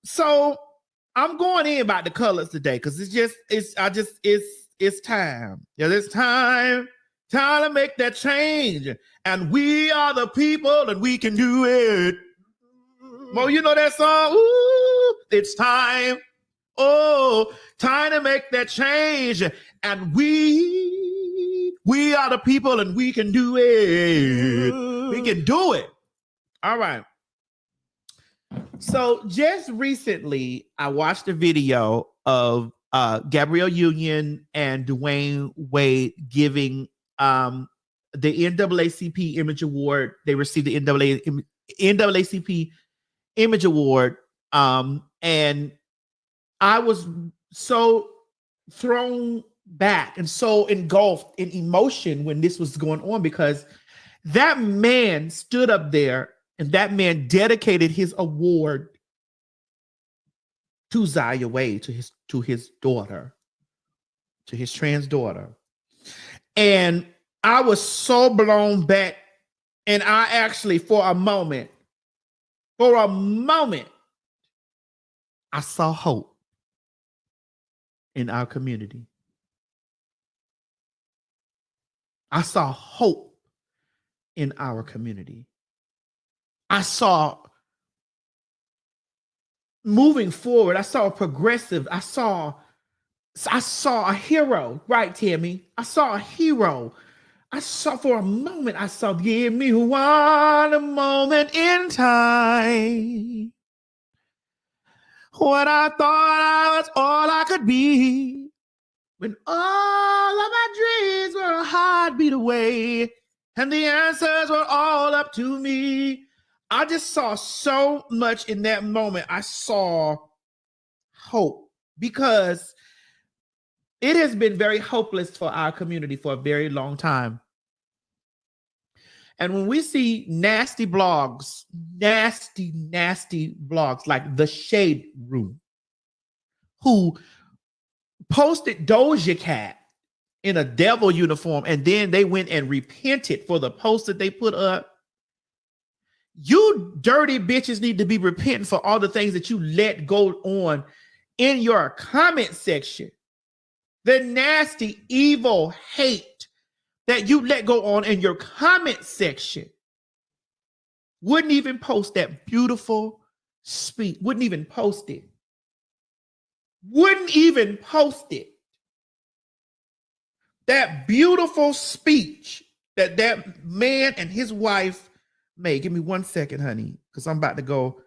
So I'm going in about the colors today because it's time. Yeah, it's time to make that change. And we are the people and we can do it. Well, you know that song? Ooh, it's time. Oh, time to make that change. And we are the people and we can do it. We can do it. All right. So just recently, I watched a video of Gabrielle Union and Dwayne Wade giving the NAACP Image Award. They received the NAACP Image Award, and I was so thrown back and so engulfed in emotion when this was going on because that man stood up there and that man dedicated his award to Zaya Wade, to his daughter, to his trans daughter. And I was so blown back. And I actually, for a moment, I saw hope in our community. I saw hope in our community. I saw moving forward. I saw a progressive. I saw a hero, right, Tammy? I saw a hero. I saw for a moment, give me one moment in time when I thought I was all I could be, when all of my dreams were a heartbeat away and the answers were all up to me. I just saw so much in that moment. I saw hope because it has been very hopeless for our community for a very long time. And when we see nasty blogs like The Shade Room, who posted Doja Cat in a devil uniform, and then they went and repented for the post that they put up. You dirty bitches need to be repenting for all the things that you let go on in your comment section. The nasty, evil hate that you let go on in your comment section. Wouldn't even post that beautiful speech. Wouldn't even post it. That beautiful speech that man and his wife made. Give me 1 second, honey, because I'm about to go.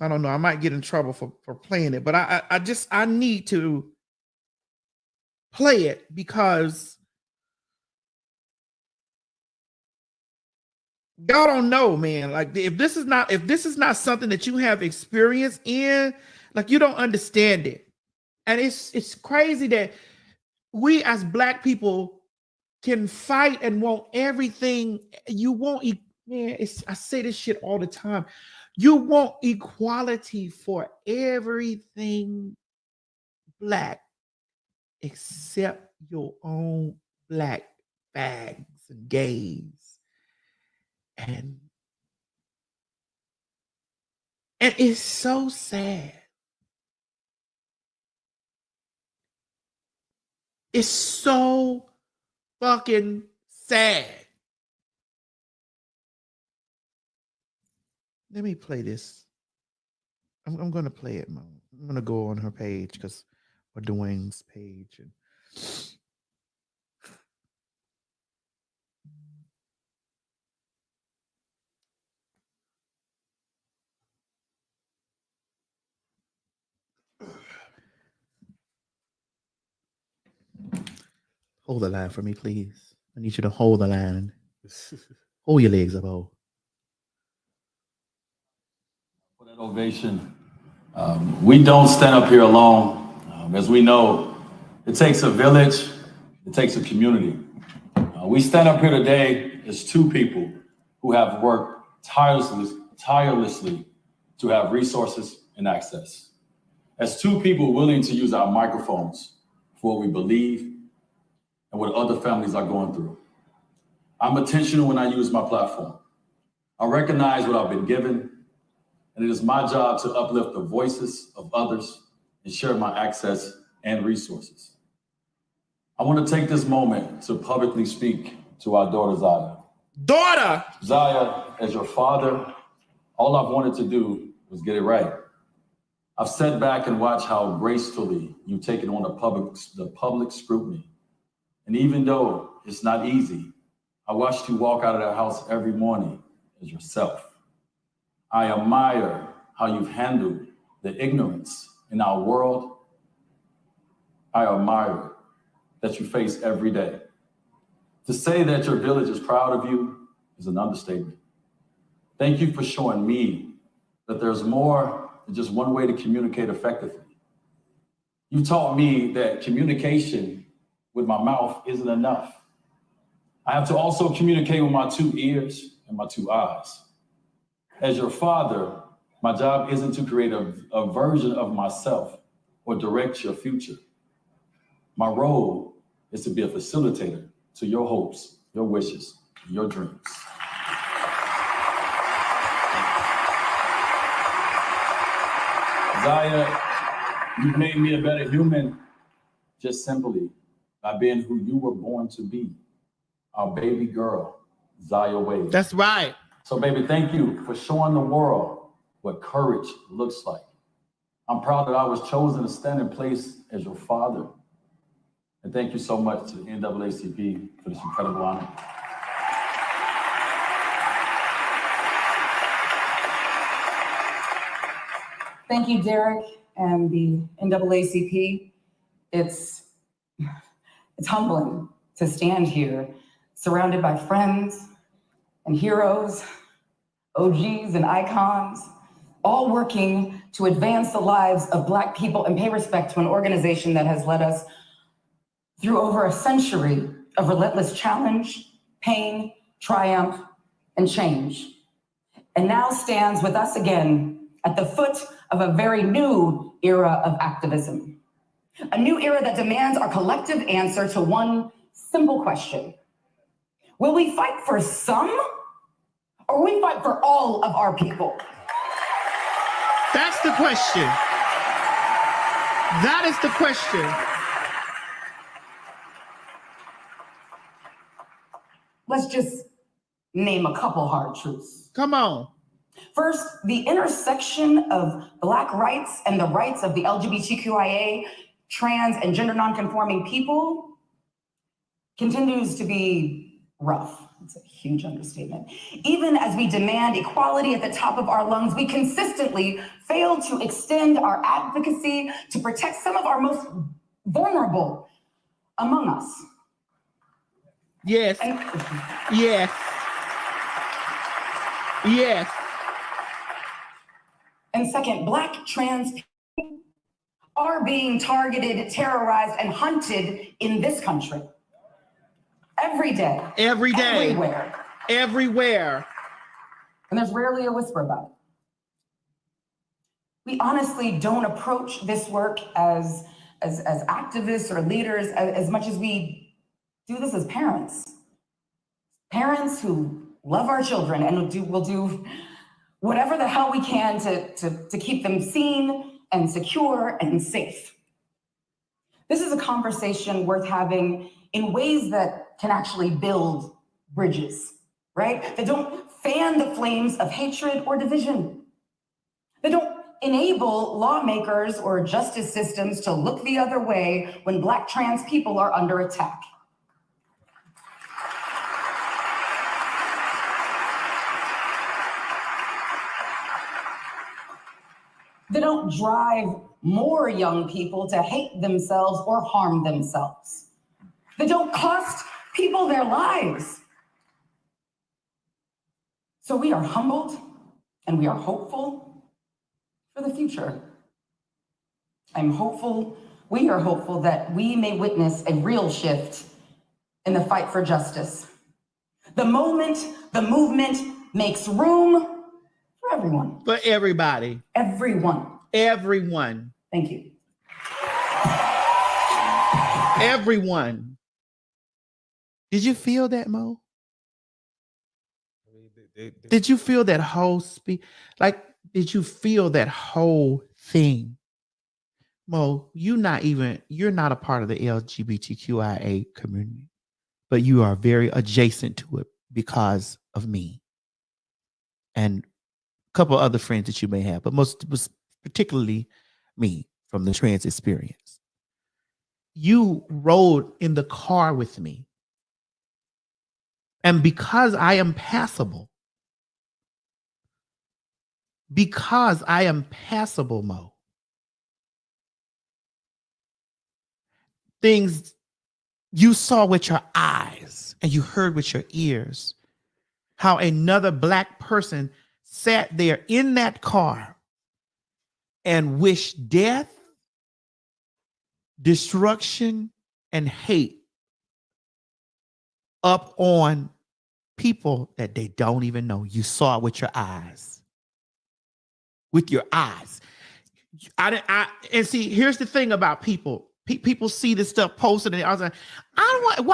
I don't know. I might get in trouble for playing it, but I need to play it because y'all don't know, man. Like if this is not something that you have experience in, like you don't understand it. And it's crazy that we as Black people can fight and want everything. You want, man, I say this shit all the time. You want equality for everything Black except your own Black fags and gays. And it's so sad. It's so fucking sad. Let me play this. I'm going to play it, Mom. I'm going to go on her page or Dwayne's page. And hold the line for me, please. I need you to hold the line. Hold your legs up, oh. For that ovation. We don't stand up here alone. As we know, it takes a village, it takes a community. We stand up here today as two people who have worked tirelessly to have resources and access. As two people willing to use our microphones for what we believe and what other families are going through. I'm intentional when I use my platform. I recognize what I've been given, and it is my job to uplift the voices of others and share my access and resources. I want to take this moment to publicly speak to our daughter, Zaya. Daughter! Zaya, as your father, all I've wanted to do was get it right. I've sat back and watched how gracefully you've taken on the public scrutiny. And even though it's not easy, I watched you walk out of that house every morning as yourself. I admire how you've handled the ignorance in our world. I admire that you face every day. To say that your village is proud of you is an understatement. Thank you for showing me that there's more than just one way to communicate effectively. You taught me that communication with my mouth isn't enough. I have to also communicate with my 2 ears and my 2 eyes. As your father, my job isn't to create a version of myself or direct your future. My role is to be a facilitator to your hopes, your wishes, your dreams. Zaya, you've made me a better human just simply by being who you were born to be, our baby girl, Zaya Wade. That's right. So baby, thank you for showing the world what courage looks like. I'm proud that I was chosen to stand in place as your father. And thank you so much to the NAACP for this incredible honor. Thank you, Derek and the NAACP. It's humbling to stand here surrounded by friends and heroes, OGs and icons, all working to advance the lives of Black people and pay respect to an organization that has led us through over a century of relentless challenge, pain, triumph, and change, and now stands with us again at the foot of a very new era of activism. A new era that demands our collective answer to one simple question. Will we fight for some, or will we fight for all of our people? That's the question. That is the question. Let's just name a couple hard truths. Come on. First, the intersection of Black rights and the rights of the LGBTQIA, trans, and gender nonconforming people continues to be rough. It's a huge understatement. Even as we demand equality at the top of our lungs, we consistently fail to extend our advocacy to protect some of our most vulnerable among us. Yes. Yes. Yes. And second, Black trans people are being targeted, terrorized, and hunted in this country. Every day. Every day. Everywhere. Everywhere. And there's rarely a whisper about it. We honestly don't approach this work as activists or leaders as much as we do this as parents. Parents who love our children and will do whatever the hell we can to keep them seen and secure and safe. This is a conversation worth having in ways that can actually build bridges, right? That don't fan the flames of hatred or division. They don't enable lawmakers or justice systems to look the other way when Black trans people are under attack. They don't drive more young people to hate themselves or harm themselves. They don't cost people their lives. So we are humbled and we are hopeful for the future. We are hopeful that we may witness a real shift in the fight for justice. The moment the movement makes room for everyone. For everybody. Everyone. Everyone. Thank you. Everyone. Did you feel that, Mo? Did you feel that whole speech? Like, Did you feel that whole thing? Mo, you're not a part of the LGBTQIA community, but you are very adjacent to it because of me and a couple other friends that you may have, but most particularly me from the trans experience. You rode in the car with me. And because I am passable, Mo, things you saw with your eyes and you heard with your ears, how another Black person sat there in that car and wished death, destruction, and hate up on people that they don't even know. You saw it with your eyes. With your eyes. And see, here's the thing about people. People see this stuff posted and I was like, I don't want,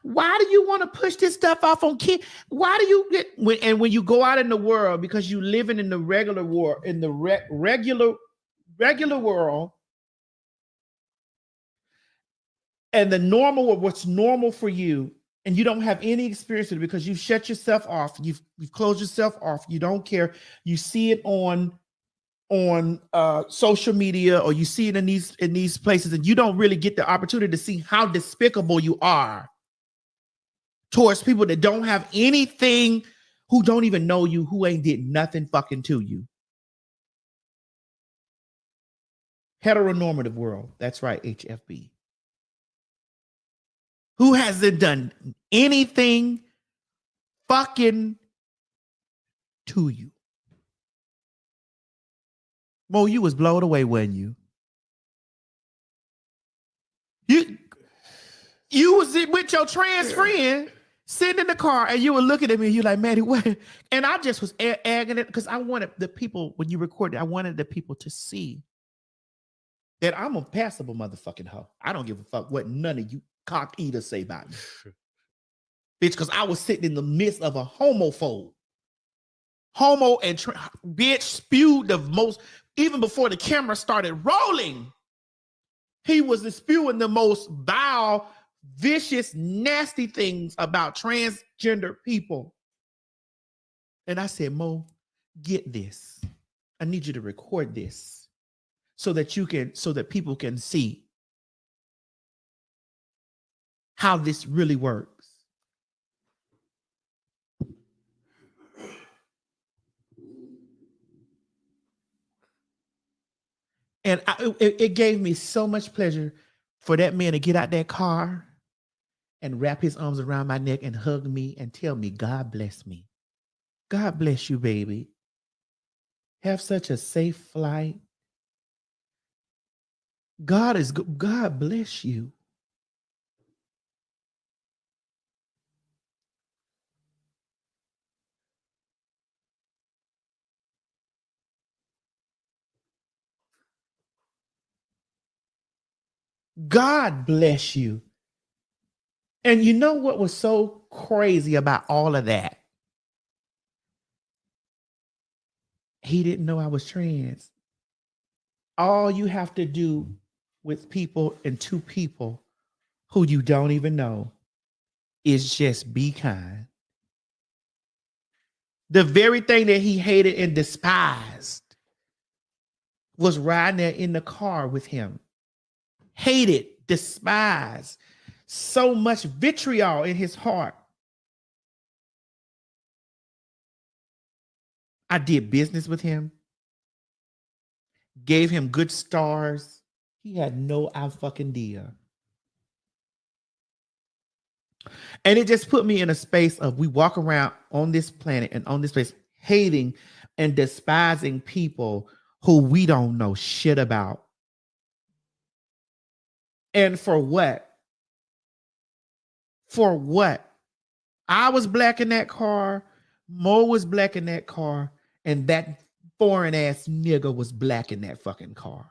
why do you want to push this stuff off on kids? Why do you get when you go out in the world, because you living in the regular world, in the regular world, and the normal, what's normal for you, and you don't have any experience with it because you've shut yourself off, you've closed yourself off, you don't care, you see it on social media, or you see it in these places, and you don't really get the opportunity to see how despicable you are towards people that don't have anything, who don't even know you, who ain't did nothing fucking to you. Heteronormative world. That's right, HFB. Who hasn't done anything fucking to you? Mo, you was blown away, wasn't you? You was with your trans friend sitting in the car, and you were looking at me, and you like, Maddie, what? And I just was agging it because I wanted the people, when you recorded, I wanted the people to see that I'm a passable motherfucking hoe. I don't give a fuck what none of you cock eaters say about me. Bitch, because I was sitting in the midst of a homophobe. Homo and bitch spewed the most, even before the camera started rolling. He was spewing the most vile, vicious, nasty things about transgender people. And I said, Mo, get this. I need you to record this so that people can see how this really works. And it gave me so much pleasure for that man to get out that car and wrap his arms around my neck and hug me and tell me, God bless me. God bless you, baby. Have such a safe flight. God bless you. God bless you. And you know what was so crazy about all of that? He didn't know I was trans. All you have to do with people and two people who you don't even know is just be kind. The very thing that he hated and despised was riding there in the car with him. Hated, despised, so much vitriol in his heart. I did business with him, gave him good stars. He had no fucking idea. And it just put me in a space of, we walk around on this planet and on this place hating and despising people who we don't know shit about. And for what? For what? I was black in that car, Mo was black in that car, and that foreign ass nigga was black in that fucking car.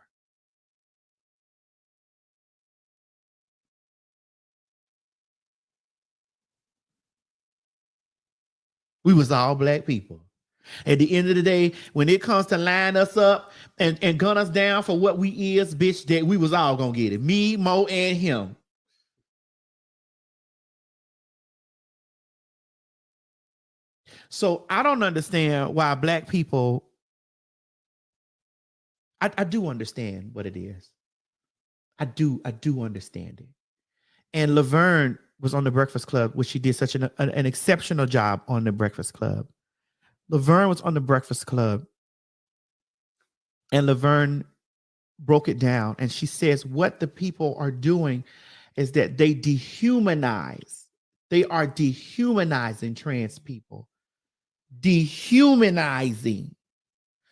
We was all black people. At the end of the day, when it comes to line us up and gun us down for what we is, bitch, that we was all gonna get it. Me, Mo, and him. So I don't understand why black people. I do understand what it is. I do understand it. And Laverne was on the Breakfast Club, which she did such an exceptional job on the Breakfast Club. Laverne was on the Breakfast Club, and Laverne broke it down. And she says what the people are doing is that they dehumanize. They are dehumanizing trans people. Dehumanizing.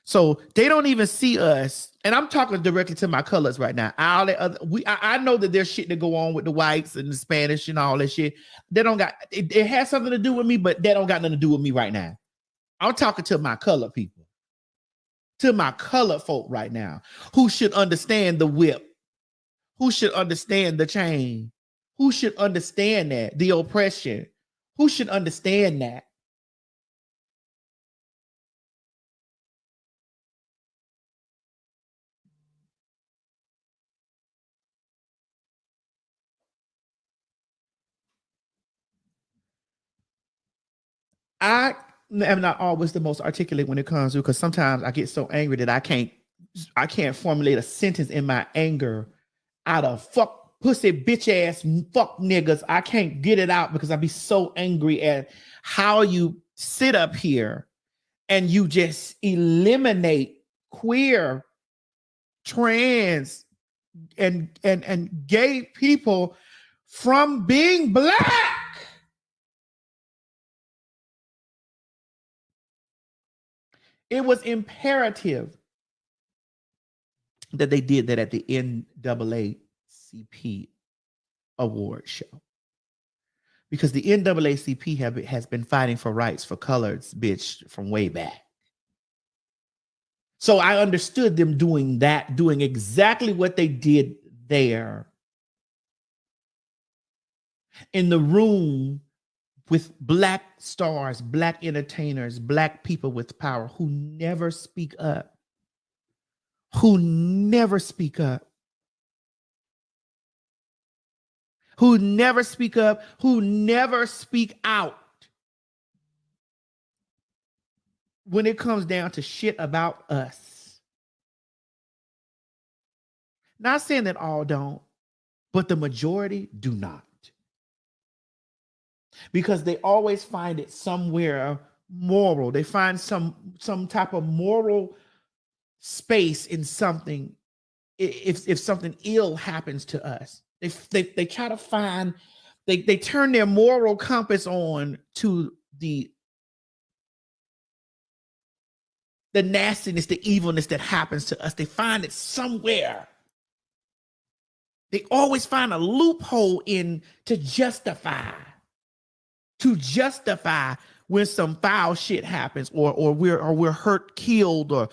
So they don't even see us. And I'm talking directly to my colors right now. I know that there's shit that go on with the whites and the Spanish and all that shit. They don't got it has something to do with me, but that don't got nothing to do with me right now. I'm talking to my color people, to my color folk right now, who should understand the whip, who should understand the chain, who should understand that, the oppression, who should understand that. I am not always the most articulate when it comes to, because sometimes I get so angry that I can't formulate a sentence in my anger out of fuck pussy bitch ass fuck niggas. I can't get it out because I be so angry at how you sit up here and you just eliminate queer, trans, and gay people from being black. It was imperative that they did that at the NAACP award show. Because the NAACP has been fighting for rights for coloreds, bitch, from way back. So I understood them doing that, doing exactly what they did there in the room with black stars, black entertainers, black people with power who never speak up, who never speak up, who never speak up, who never speak out when it comes down to shit about us. Not saying that all don't, but the majority do not. Because they always find it somewhere moral. They find some type of moral space in something if something ill happens to us. They try to find, they turn their moral compass on to the nastiness, the evilness that happens to us. They find it somewhere. They always find a loophole in to justify when some foul shit happens, or we're hurt, killed, or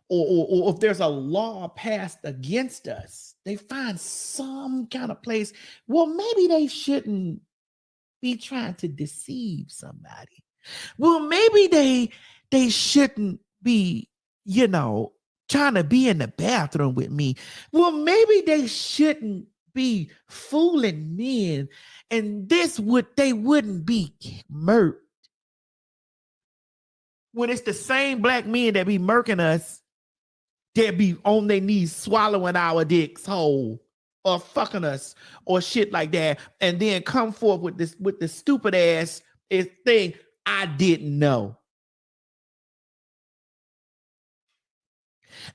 if there's a law passed against us. They find some kind of place. Well, maybe they shouldn't be trying to deceive somebody. Well, maybe they shouldn't be, trying to be in the bathroom with me. Well, maybe they shouldn't be fooling men, and they wouldn't be murked. When it's the same black men that be murking us, that be on their knees swallowing our dicks whole or fucking us or shit like that, and then come forth with the stupid ass thing, I didn't know.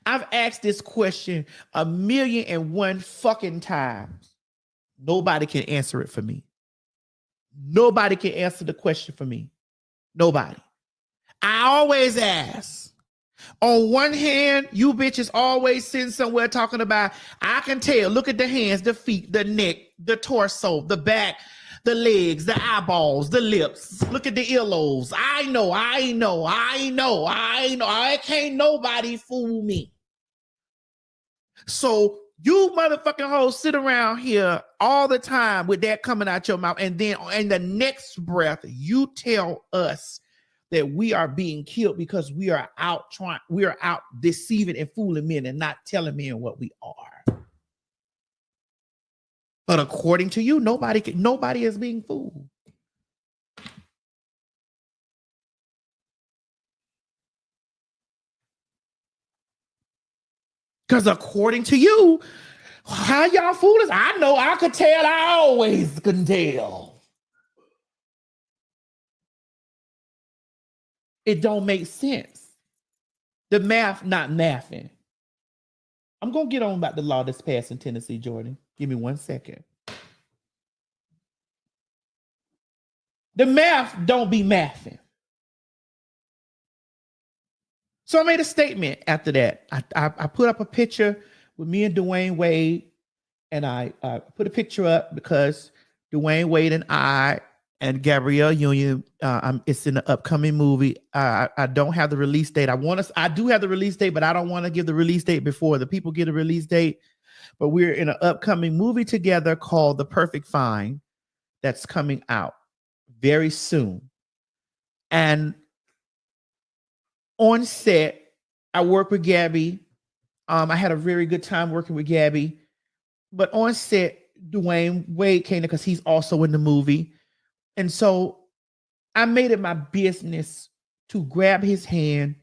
I've asked this question 1,000,001 fucking times. Nobody can answer it for me. Nobody can answer the question for me. Nobody. I always ask. On one hand, you bitches always sitting somewhere talking about, I can tell, look at the hands, the feet, the neck, the torso, the back, the legs, the eyeballs, the lips. Look at the earlobes. I know. I can't nobody fool me. So you motherfucking hoes sit around here all the time with that coming out your mouth, and then in the next breath, you tell us that we are being killed because we are out deceiving and fooling men and not telling men what we are. But according to you, nobody is being fooled. Because according to you, how y'all fool us? I know I could tell. I always can tell. It don't make sense. The math not mathing. I'm going to get on about the law that's passed in Tennessee, Jordan. Give me 1 second. The math don't be mathing. So I made a statement after that. I put up a picture with me and Dwayne Wade, and I put a picture up because Dwayne Wade and I and Gabrielle Union, it's in the upcoming movie. I don't have the release date. I do have the release date, but I don't want to give the release date before the people get a release date. But we're in an upcoming movie together called The Perfect Find that's coming out very soon. And on set, I work with Gabby. I had a very good time working with Gabby. But on set, Dwayne Wade came in because he's also in the movie. And so I made it my business to grab his hand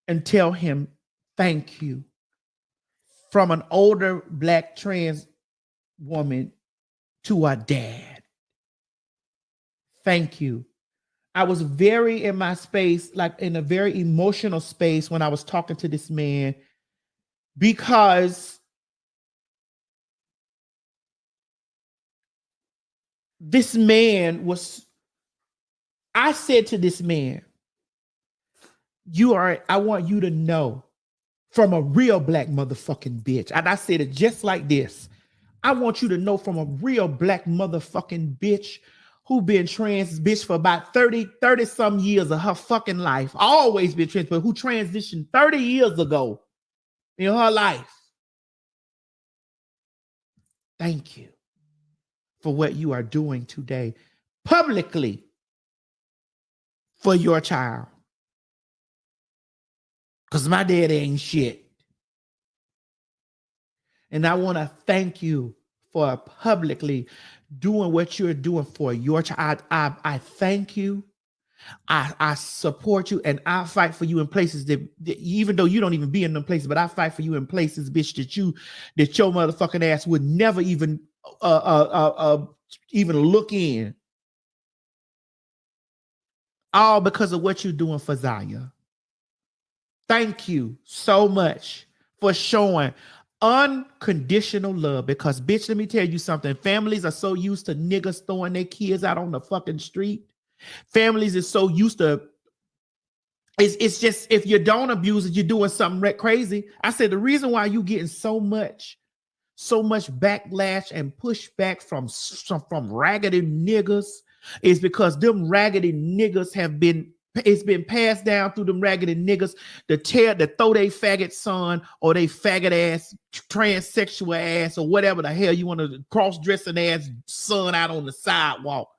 and tell him, thank you. From an older Black trans woman to a dad. Thank you. I was very in my space, like in a very emotional space when I was talking to this man, because this man was, I said to this man, I want you to know from a real Black motherfucking bitch. And I said it just like this. I want you to know from a real Black motherfucking bitch who been trans bitch for about 30 some years of her fucking life. Always been trans, but who transitioned 30 years ago in her life. Thank you for what you are doing today publicly for your child. Because my dad ain't shit. And I want to thank you for publicly doing what you're doing for your child. I thank you. I support you, and I fight for you in places that even though you don't even be in them places, but I fight for you in places, bitch, that your motherfucking ass would never even look in. All because of what you're doing for Zaya. Thank you so much for showing unconditional love, because bitch, let me tell you something. Families are so used to niggas throwing their kids out on the fucking street. Families is so used to, it's just, if you don't abuse it, you're doing something crazy. I said the reason why you getting so much backlash and pushback from raggedy niggas is because them raggedy niggas it's been passed down through them raggedy niggas to throw they faggot son or they faggot ass transsexual ass or whatever the hell you want to cross-dressing ass son out on the sidewalk.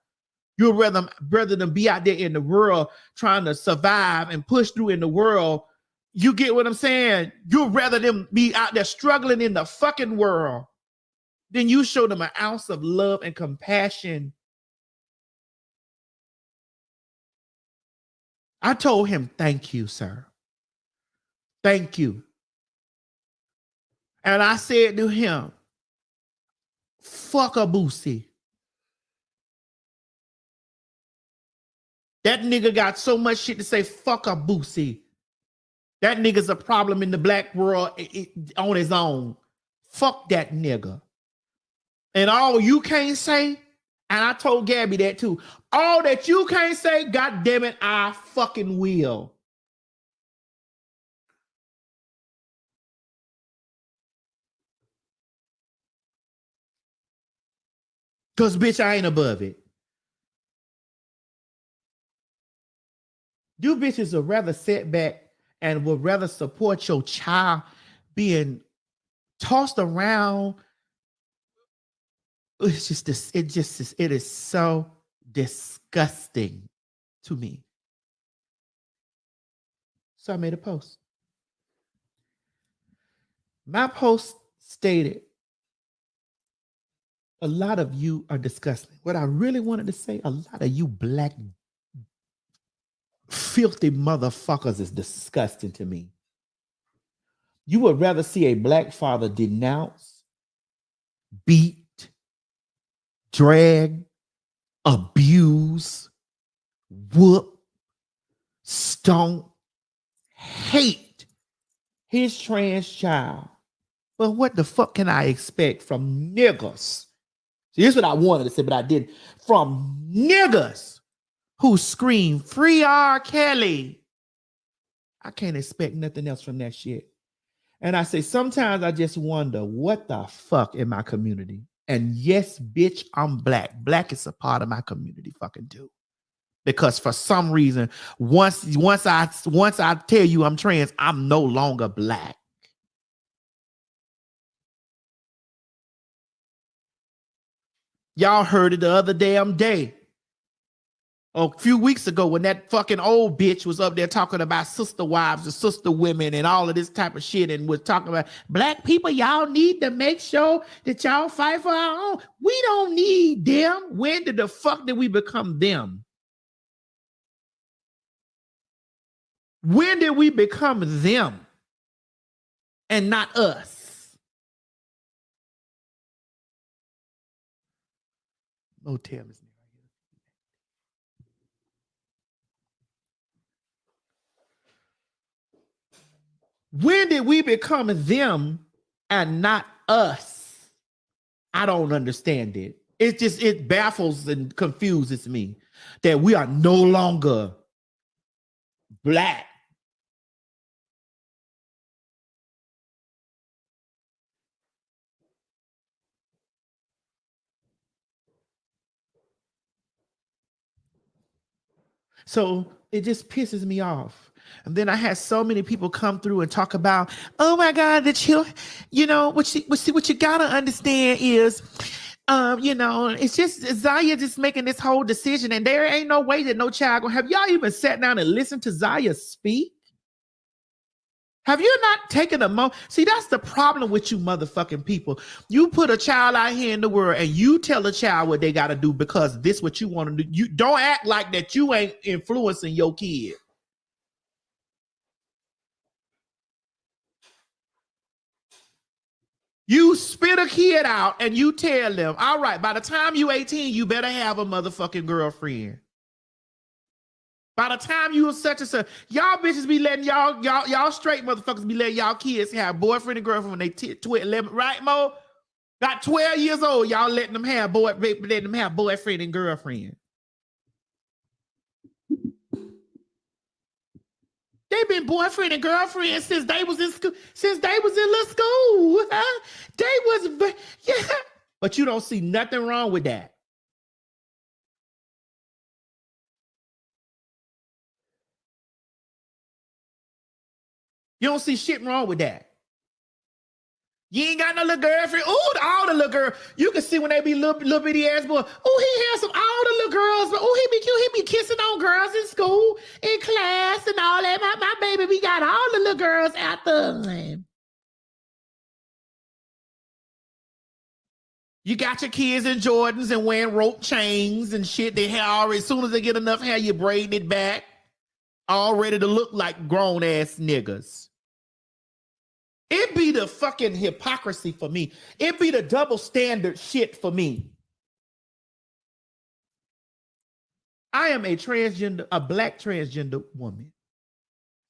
You'd rather than be out there in the world trying to survive and push through in the world. You get what I'm saying? You'd rather them be out there struggling in the fucking world than you show them an ounce of love and compassion. I told him, thank you, sir. Thank you. And I said to him, fuck a Boosie. That nigga got so much shit to say, fuck a Boosie. That nigga's a problem in the Black world on his own. Fuck that nigga. And all you can't say, and I told Gabby that too, all that you can't say, God damn it, I fucking will. Because bitch, I ain't above it. You bitches would rather sit back and would rather support your child being tossed around. It's just this, it is so disgusting to me. So I made a post. My post stated, a lot of you are disgusting. What I really wanted to say, a lot of you black filthy motherfuckers is disgusting to me. You would rather see a black father denounce, beat, drag, abuse, whoop, stomp, hate his trans child. But what the fuck can I expect from niggas? See, this is what I wanted to say, but I didn't. From niggas who scream, "Free R. Kelly." I can't expect nothing else from that shit. And I say, sometimes I just wonder, what the fuck in my community? And yes, bitch, I'm black. Black is a part of my community fucking too. Because for some reason, once I tell you I'm trans, I'm no longer black. Y'all heard it the other damn day. A few weeks ago when that fucking old bitch was up there talking about sister wives and sister women and all of this type of shit and was talking about black people, y'all need to make sure that y'all fight for our own. We don't need them. When did the fuck did we become them? When did we become them and not us? No, tell me. When did we become them and not us? I don't understand it. It baffles and confuses me that we are no longer black. So it just pisses me off. And then I had so many people come through and talk about, oh my God, the children, what you gotta understand is, it's just Zaya just making this whole decision, and there ain't no way that no child gonna have. Y'all even sat down and listened to Zaya speak? Have you not taken a moment? See, that's the problem with you motherfucking people. You put a child out here in the world and you tell a child what they got to do because this what you want to do. You don't act like that you ain't influencing your kid. You spit a kid out and you tell them, all right, by the time you 18, you better have a motherfucking girlfriend. By the time you was such and such, y'all bitches be letting y'all straight motherfuckers be letting y'all kids have boyfriend and girlfriend when they 11, right, Mo? Got 12 years old, y'all letting them have boyfriend and girlfriend. They been boyfriend and girlfriend since they was in school, since they was in little school. Huh? Yeah. But you don't see nothing wrong with that. You don't see shit wrong with that. You ain't got no little girlfriend. Ooh, all the little girl. You can see when they be little bitty ass boy. Ooh, he handsome. All the little girls. But ooh, he be cute. He be kissing on girls in school, in class, and all that. My baby, we got all the little girls out there. You got your kids in Jordans and wearing rope chains and shit. They hair already. As soon as they get enough hair, you braiding it back, all ready to look like grown ass niggas. It be the fucking hypocrisy for me. It be the double standard shit for me. I am a black transgender woman.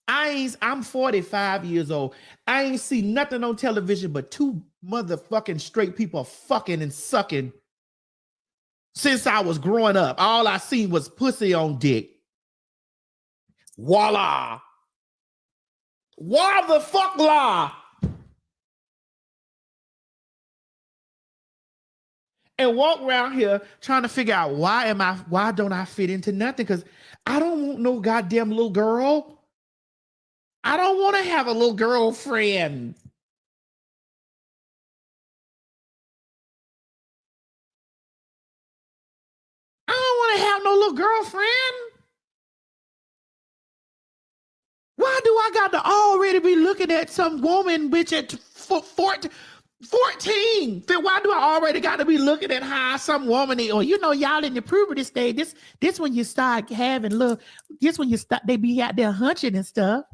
I'm 45 years old. I ain't seen nothing on television but two motherfucking straight people fucking and sucking since I was growing up. All I seen was pussy on dick. Voila. Why the fuck lie? And walk around here trying to figure out why don't I fit into nothing? Because I don't want no goddamn little girl. I don't want to have a little girlfriend. I don't want to have no little girlfriend. Why do I got to already be looking at some woman, bitch, at 14? Why do I already got to be looking at how some woman is? Or, you know, y'all in the puberty stage, this when you start having little, this when you start, they be out there hunching and stuff.